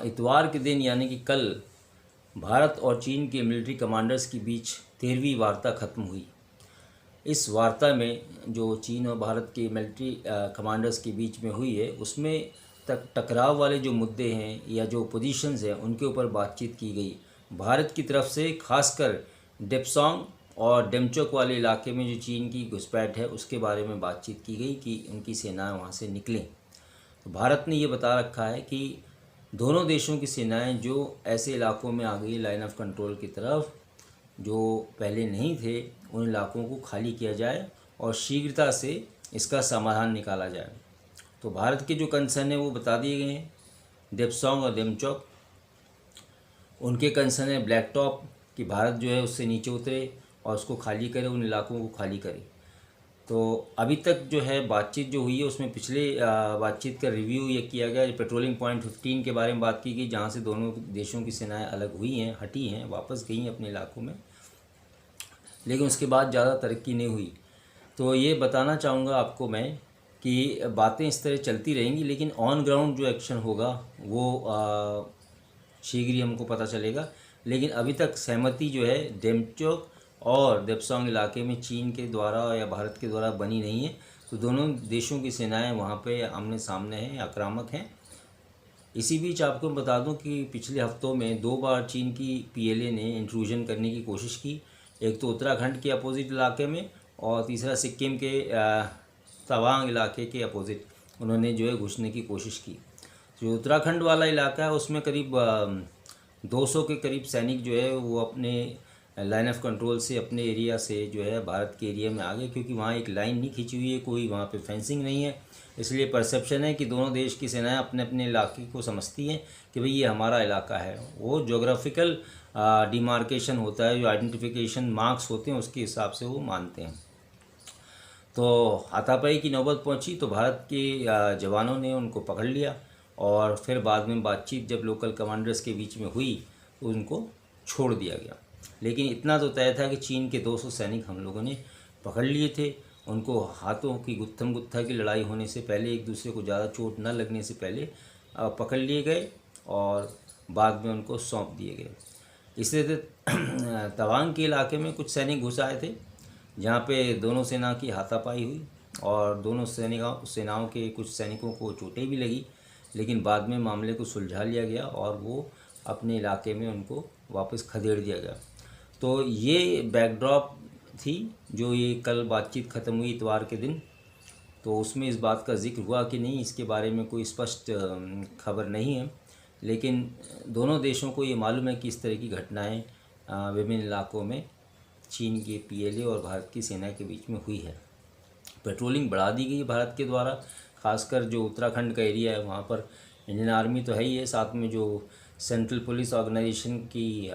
इतवार के दिन यानी कि कल भारत और चीन के मिलिट्री कमांडर्स के बीच 13वीं वार्ता ख़त्म हुई। इस वार्ता में जो चीन और भारत के मिलिट्री कमांडर्स के बीच में हुई है, उसमें टकराव वाले जो मुद्दे हैं या जो पोजीशंस हैं उनके ऊपर बातचीत की गई। भारत की तरफ से खासकर डेप्सोंग और डेमचोक वाले इलाके में जो चीन की घुसपैठ है उसके बारे में बातचीत की गई कि उनकी सेनाएं वहां से निकलें। तो भारत ने ये बता रखा है कि दोनों देशों की सेनाएं जो ऐसे इलाकों में आ गई लाइन ऑफ कंट्रोल की तरफ जो पहले नहीं थे, उन इलाकों को खाली किया जाए और शीघ्रता से इसका समाधान निकाला जाए। तो भारत के जो कंसर्न है वो बता दिए गए हैं। डेप्सोंग और डेमचोक, उनके कंसर्न है ब्लैक टॉप कि भारत जो है उससे नीचे उतरे और उसको खाली करे, उन इलाकों को खाली करे। तो अभी तक जो है बातचीत जो हुई है उसमें पिछले बातचीत का रिव्यू ये किया गया। पेट्रोलिंग पॉइंट 15 के बारे में बात की गई, जहाँ से दोनों देशों की सेनाएं अलग हुई हैं, हटी हैं, वापस गई हैं अपने इलाकों में, लेकिन उसके बाद ज़्यादा तरक्की नहीं हुई। तो ये बताना चाहूँगा आपको मैं कि बातें इस तरह चलती रहेंगी, लेकिन ऑन ग्राउंड जो एक्शन होगा वो शीघ्र ही हमको पता चलेगा। लेकिन अभी तक सहमति जो है डेमचोक और डेप्सोंग इलाके में चीन के द्वारा या भारत के द्वारा बनी नहीं है। तो दोनों देशों की सेनाएं वहाँ पे आमने सामने हैं, आक्रामक हैं। इसी बीच आपको बता दूं कि पिछले हफ्तों में 2 बार चीन की पीएलए ने इंट्रूजन करने की कोशिश की। एक तो उत्तराखंड के अपोजिट इलाके में और तीसरा सिक्किम के तवांग इलाके के अपोजिट उन्होंने जो है घुसने की कोशिश की। जो उत्तराखंड वाला इलाका है उसमें करीब 200 के करीब सैनिक जो है वो अपने लाइन ऑफ कंट्रोल से, अपने एरिया से जो है भारत के एरिया में आ गए, क्योंकि वहाँ एक लाइन नहीं खींची हुई है, कोई वहाँ पे फेंसिंग नहीं है। इसलिए परसेप्शन है कि दोनों देश की सेनाएं अपने अपने इलाके को समझती हैं कि भाई ये हमारा इलाका है। वो जोग्राफिकल डिमार्केशन होता है, जो आइडेंटिफिकेशन मार्क्स होते हैं उसके हिसाब से वो मानते हैं। तो हाथापाई की नौबत पहुंची तो भारत के जवानों ने उनको पकड़ लिया और फिर बाद में बातचीत जब लोकल कमांडर्स के बीच में हुई तो उनको छोड़ दिया गया। लेकिन इतना तो तय था कि चीन के 200 सैनिक हम लोगों ने पकड़ लिए थे। उनको हाथों की गुत्थम गुत्था की लड़ाई होने से पहले, एक दूसरे को ज़्यादा चोट न लगने से पहले पकड़ लिए गए और बाद में उनको सौंप दिए गए। इससे तवांग के इलाके में कुछ सैनिक घुस आए थे, जहाँ पे दोनों सेना की हाथापाई हुई और दोनों सेनाओं के कुछ सैनिकों को चोटें भी लगी। लेकिन बाद में मामले को सुलझा लिया गया और वो अपने इलाके में उनको वापस खदेड़ दिया गया। तो ये बैकड्रॉप थी जो ये कल बातचीत ख़त्म हुई इतवार के दिन। तो उसमें इस बात का जिक्र हुआ कि नहीं, इसके बारे में कोई स्पष्ट खबर नहीं है, लेकिन दोनों देशों को ये मालूम है कि इस तरह की घटनाएं विभिन्न इलाकों में चीन के पीएलए और भारत की सेना के बीच में हुई है। पेट्रोलिंग बढ़ा दी गई भारत के द्वारा, खासकर जो उत्तराखंड का एरिया है वहाँ पर इंडियन आर्मी तो है ही है, साथ में जो सेंट्रल पुलिस ऑर्गेनाइजेशन की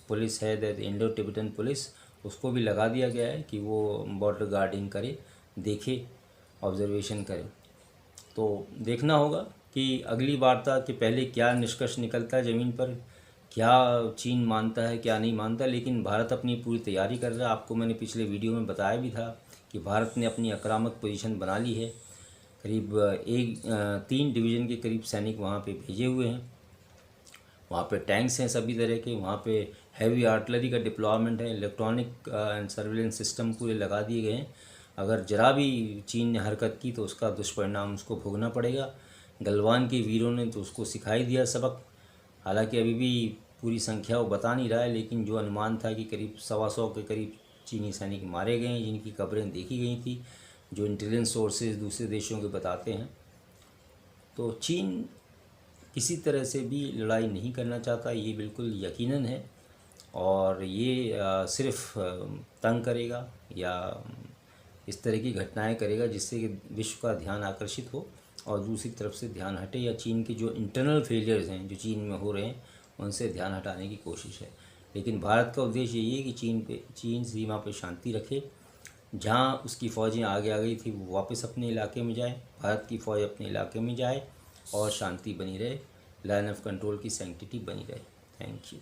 पुलिस है, दैट इंडो टिबेटन पुलिस, उसको भी लगा दिया गया है कि वो बॉर्डर गार्डिंग करे, देखे, ऑब्जर्वेशन करे। तो देखना होगा कि अगली वार्ता के पहले क्या निष्कर्ष निकलता है ज़मीन पर, क्या चीन मानता है क्या नहीं मानता। लेकिन भारत अपनी पूरी तैयारी कर रहा है। आपको मैंने पिछले वीडियो में बताया भी था कि भारत ने अपनी आक्रामक पोजीशन बना ली है। करीब 3 डिवीज़न के करीब सैनिक वहाँ पे भेजे हुए हैं। वहाँ पे टैंक्स हैं सभी तरह के, वहाँ पे हैवी आर्टिलरी का डिप्लॉयमेंट है, इलेक्ट्रॉनिक एंड सर्विलेंस सिस्टम पूरे लगा दिए गए हैं। अगर जरा भी चीन ने हरकत की तो उसका दुष्परिणाम उसको भोगना पड़ेगा। गलवान के वीरों ने तो उसको सिखाई दिया सबक। हालांकि अभी भी पूरी संख्या वो बता नहीं रहा है, लेकिन जो अनुमान था कि करीब 125 के करीब चीनी सैनिक मारे गए हैं, जिनकी कब्रें देखी गई थी, जो इंटेलिजेंस सोर्सेज दूसरे देशों के बताते हैं। तो चीन किसी तरह से भी लड़ाई नहीं करना चाहता, ये बिल्कुल यकीनन है। और ये सिर्फ तंग करेगा या इस तरह की घटनाएं करेगा जिससे कि विश्व का ध्यान आकर्षित हो और दूसरी तरफ से ध्यान हटे, या चीन के जो इंटरनल फेलियर्स हैं जो चीन में हो रहे हैं उनसे ध्यान हटाने की कोशिश है। लेकिन भारत का उद्देश्य यही है कि चीन सीमा पर शांति रखे। जहाँ उसकी फ़ौजें आगे आ गई थी वो वापस अपने इलाके में जाए, भारत की फ़ौज अपने इलाके में जाए और शांति बनी रहे, लाइन ऑफ कंट्रोल की सैंक्टिटी बनी रहे। Thank you.